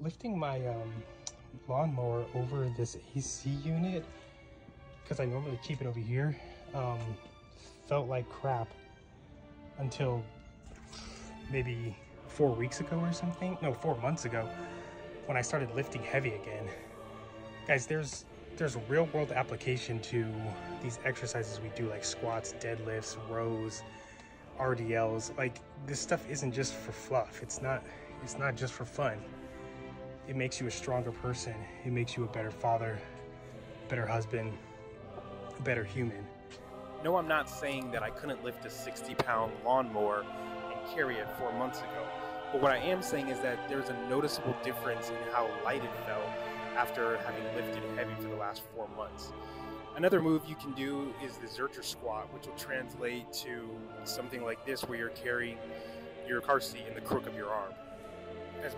lifting my lawnmower over this AC unit, because I normally keep it over here, felt like crap until maybe 4 weeks ago or something. No, 4 months ago, when I started lifting heavy again. Guys, there's a real world application to these exercises we do, like squats, deadlifts, rows, RDLs. Like, this stuff isn't just for fluff. It's not just for fun. It makes you a stronger person. It makes you a better father, better husband, a better human. No, I'm not saying that I couldn't lift a 60-pound lawnmower and carry it 4 months ago. But what I am saying is that there's a noticeable difference in how light it felt after having lifted heavy for the last 4 months. Another move you can do is the Zercher squat, which will translate to something like this, where you're carrying your car seat in the crook of your arm. As